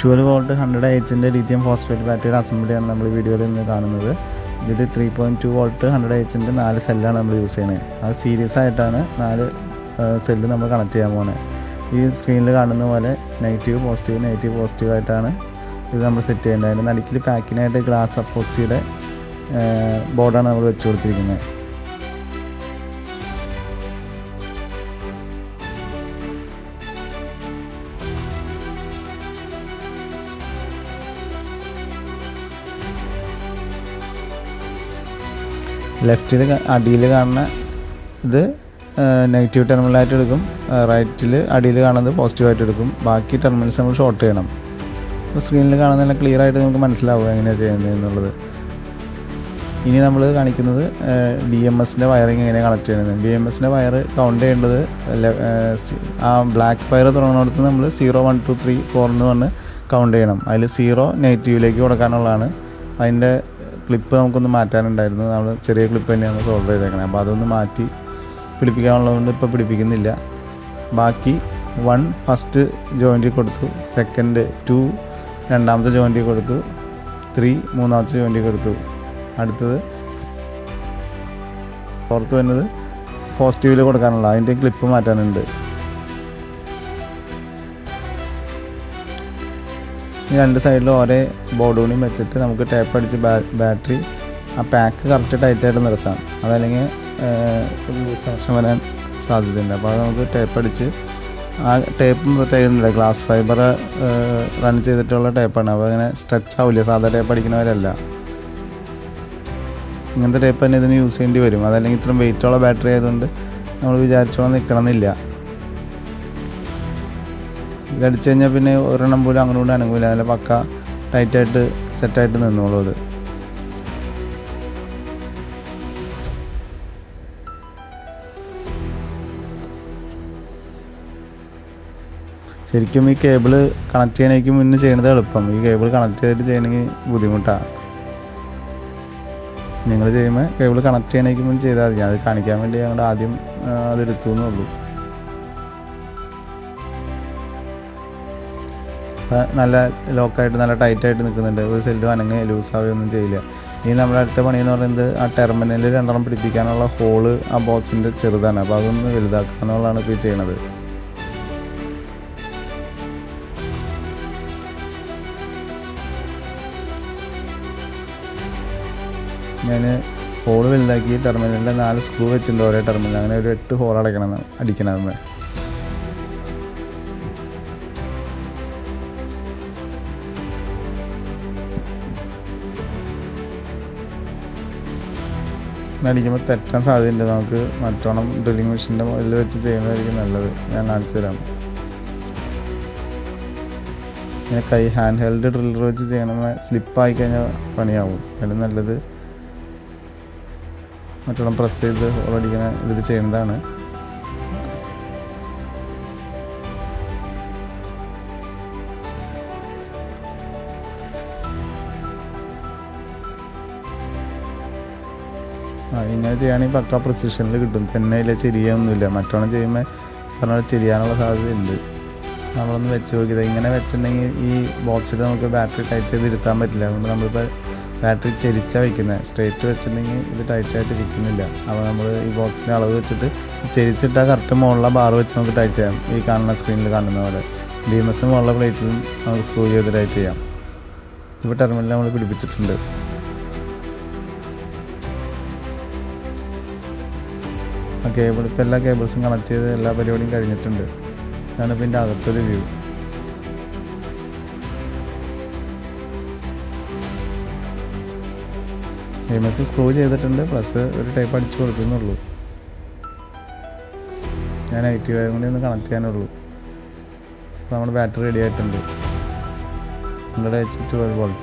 12 volt 100 എച്ചിൻ്റെ lithium phosphate ബാറ്ററിയുടെ അസംബ്ലിയാണ് നമ്മൾ ഈ വീഡിയോയിൽ നിന്ന് കാണുന്നത്. ഇതിൽ 3.2 വോൾട്ട് 100 എച്ചിൻ്റെ 4 സെല്ലാണ് നമ്മൾ യൂസ് ചെയ്യണത്. അത് സീരീസ് ആയിട്ടാണ് 4 സെല്ല് നമ്മൾ കണക്ട് ചെയ്യാൻ പോകുന്നത്. ഈ സ്ക്രീനിൽ കാണുന്ന പോലെ നെഗറ്റീവ് പോസിറ്റീവ് ആയിട്ടാണ് ഇത് നമ്മൾ സെറ്റ് ചെയ്യേണ്ടത്. അതിൻ്റെ നടുക്കിൽ പാക്കിനായിട്ട് ഗ്ലാസ് അപ്പോക്സിയുടെ ബോർഡാണ് നമ്മൾ വെച്ച് കൊടുത്തിരിക്കുന്നത്. ലെഫ്റ്റിൽ അടിയിൽ കാണുന്ന ഇത് നെഗറ്റീവ് ടെർമിനലായിട്ട് എടുക്കും, റൈറ്റിൽ അടിയിൽ കാണുന്നത് പോസിറ്റീവായിട്ട് എടുക്കും. ബാക്കി ടെർമിനൽസ് നമ്മൾ ഷോർട്ട് ചെയ്യണം. അപ്പോൾ സ്ക്രീനിൽ കാണുന്നതെല്ലാം ക്ലിയർ ആയിട്ട് നമുക്ക് മനസ്സിലാവും എങ്ങനെയാണ് ചെയ്യുന്നത് എന്നുള്ളത്. ഇനി നമ്മൾ കാണിക്കുന്നത് BMSൻ്റെ വയറിങ് എങ്ങനെയാണ് കണക്ട് ചെയ്യുന്നത്. BMSൻ്റെ വയർ കൗണ്ട് ചെയ്യേണ്ടത് ആ ബ്ലാക്ക് വയർ തുടങ്ങുന്നിടത്ത് നമ്മൾ 0 1 2 3 4 എന്ന് പറഞ്ഞ് കൗണ്ട് ചെയ്യണം. അതിൽ 0 നെഗറ്റീവിലേക്ക് കൊടുക്കാനുള്ളതാണ്. അതിൻ്റെ ക്ലിപ്പ് നമുക്കൊന്ന് മാറ്റാനുണ്ടായിരുന്നു. നമ്മൾ ചെറിയ ക്ലിപ്പ് തന്നെയാണ് സോൾഡർ ചെയ്തേക്കണത്. അപ്പോൾ അതൊന്ന് മാറ്റി പിടിപ്പിക്കാനുള്ളതുകൊണ്ട് ഇപ്പോൾ പിടിപ്പിക്കുന്നില്ല. ബാക്കി 1 ഫസ്റ്റ് ജോയിൻറ്റിൽ കൊടുത്തു, 2 രണ്ടാമത്തെ ജോയിൻറ്റിൽ കൊടുത്തു, 3 മൂന്നാമത്തെ ജോയിൻറ്റിൽ കൊടുത്തു. അടുത്തത് 4th വരുന്നത് പോസിറ്റീവിൽ കൊടുക്കാനുള്ള അതിൻ്റെ ക്ലിപ്പ് മാറ്റാനുണ്ട്. ഈ 2 സൈഡിലും ഓരോ ബോർഡ് ഊണിയും വെച്ചിട്ട് നമുക്ക് ടേപ്പ് അടിച്ച് ബാറ്ററി ആ പാക്ക് കറക്റ്റ് ടൈറ്റായിട്ട് നിർത്താം. അതല്ലെങ്കിൽ കണക്ഷൻ വരാൻ സാധ്യതയുണ്ട്. അപ്പോൾ അത് നമുക്ക് ടേപ്പ് അടിച്ച് ആ ടേപ്പും പ്രത്യേകതയുണ്ട്. ഗ്ലാസ് ഫൈബർ റൺ ചെയ്തിട്ടുള്ള ടേപ്പാണ്. അപ്പോൾ അങ്ങനെ സ്ട്രെച്ച് ആവില്ല, സാധാ ടേപ്പ് അടിക്കുന്നവരല്ല. ഇങ്ങനത്തെ ടേപ്പ് തന്നെ ഇതിന് യൂസ് ചെയ്യേണ്ടി വരും. അതല്ലെങ്കിൽ ഇത്രയും വെയിറ്റുള്ള ബാറ്ററി ആയതുകൊണ്ട് നമ്മൾ വിചാരിച്ചോളം നിൽക്കണമെന്നില്ല. ഇതടിച്ചു കഴിഞ്ഞാൽ പിന്നെ ഒരെണ്ണം പോലും അങ്ങോട്ട് അനങ്ങില്ല. അതിൽ പക്ക ടൈറ്റായിട്ട് സെറ്റായിട്ട് നിന്നോളൂ. അത് ശരിക്കും ഈ കേബിള് കണക്ട് ചെയ്യണമെങ്കിൽ മുന്നേ ചെയ്യണത് എളുപ്പം. ഈ കേബിൾ കണക്ട് ചെയ്തിട്ട് ചെയ്യണമെങ്കിൽ ബുദ്ധിമുട്ടാണ്. നിങ്ങൾ ചെയ്യുമ്പോൾ കേബിൾ കണക്ട് ചെയ്യണമെങ്കിൽ മുന്നേ ചെയ്താൽ മതി. അത് കാണിക്കാൻ വേണ്ടി ഞങ്ങൾ ആദ്യം അതെടുത്തു എന്നുള്ളൂ. അപ്പം നല്ല ലോക്കായിട്ട് നല്ല ടൈറ്റായിട്ട് നിൽക്കുന്നുണ്ട്. ഒരു സെല്ലും അനങ്ങ് ലൂസാവുകയൊന്നും ചെയ്യില്ല. ഇനി നമ്മുടെ അടുത്ത പണി എന്ന് പറയുന്നത് ആ ടെർമിനലിൽ 2 പിടിപ്പിക്കാനുള്ള ഹോള് ആ ബോക്സിൻ്റെ ചെറുതാണ്. അപ്പോൾ അതൊന്ന് വലുതാക്കുക എന്നുള്ളതാണ് ഇപ്പോൾ ചെയ്യണത്. ഞാൻ ഹോള് വലുതാക്കി ടെർമിനലിൻ്റെ 4 സ്ക്രൂ വെച്ചിട്ടുണ്ട് ഓരോ ടെർമിനൽ. അങ്ങനെ ഒരു 8 ഹോൾ അടിക്കണം. അടിക്കുമ്പോൾ തെറ്റാൻ സാധ്യതയുണ്ട്. നമുക്ക് മറ്റോണം ഡ്രില്ലിങ് മെഷീൻ്റെ മുകളിൽ വെച്ച് ചെയ്യുന്നതായിരിക്കും നല്ലത്. ഞാൻ കാണിച്ചു തരാം. ഇങ്ങനെ ഹാൻഡ് ഹെൽഡ് ഡ്രില്ലർ വെച്ച് ചെയ്യണമെന്ന് സ്ലിപ്പായി കഴിഞ്ഞാൽ പണിയാവും. അതിന് നല്ലത് മറ്റോണം പ്രസ് ചെയ്ത് അടിക്കണ ഇതിൽ ചെയ്യുന്നതാണ്. ഇങ്ങനെ ചെയ്യുകയാണെങ്കിൽ പക്ക പ്രിസിഷനിൽ കിട്ടും. തന്നെ ഇല്ല ചെരിയൊന്നുമില്ല. മറ്റോണം ചെയ്യുമ്പോൾ പറഞ്ഞാൽ ചെരിയാനുള്ള സാധ്യതയുണ്ട്. നമ്മളൊന്ന് വെച്ച് നോക്കിയത് ഇങ്ങനെ വെച്ചിട്ടുണ്ടെങ്കിൽ ഈ ബോക്സിൽ നമുക്ക് ബാറ്ററി ടൈറ്റ് ചെയ്ത് ഇരുത്താൻ പറ്റില്ല. അതുകൊണ്ട് നമ്മളിപ്പോൾ ബാറ്ററി ചെരിച്ചാണ് വയ്ക്കുന്നത്. സ്ട്രേറ്റ് വെച്ചിട്ടുണ്ടെങ്കിൽ ഇത് ടൈറ്റായിട്ട് ഇരിക്കുന്നില്ല. അപ്പോൾ നമ്മൾ ഈ ബോക്സിൻ്റെ അളവ് വെച്ചിട്ട് ചെരിച്ചിട്ടാൽ കറക്റ്റ് മുകളിലെ ബാർ വെച്ച് നമുക്ക് ടൈറ്റ് ചെയ്യാം. ഈ കാണുന്ന സ്ക്രീനിൽ കാണുന്ന പോലെ BMS മുകളിലെ പ്ലേറ്റിലും നമുക്ക് സ്ക്രൂ ചെയ്ത് ടൈറ്റ് ചെയ്യാം. ഇപ്പോൾ ടെർമിനൽ നമ്മൾ പിടിപ്പിച്ചിട്ടുണ്ട്. ആ കേബിൾ ഇപ്പോൾ എല്ലാ കേബിൾസും കണക്ട് ചെയ്ത് എല്ലാ പരിപാടിയും കഴിഞ്ഞിട്ടുണ്ട്. ഇതാണ് ഇപ്പോൾ ഇതിൻ്റെ അകത്തൊരു വ്യൂ. BMS സ്ക്രൂ ചെയ്തിട്ടുണ്ട്, പ്ലസ് ഒരു ടൈപ്പ് അടിച്ച് കൊടുത്തുന്നുള്ളൂ. ഞാൻ നെഗറ്റീവ് വയറും കൂടി ഒന്ന് കണക്ട് ചെയ്യാനുള്ളൂ. അപ്പോൾ നമ്മുടെ ബാറ്ററി റെഡി ആയിട്ടുണ്ട്. 100 H 12 വോൾട്ട്.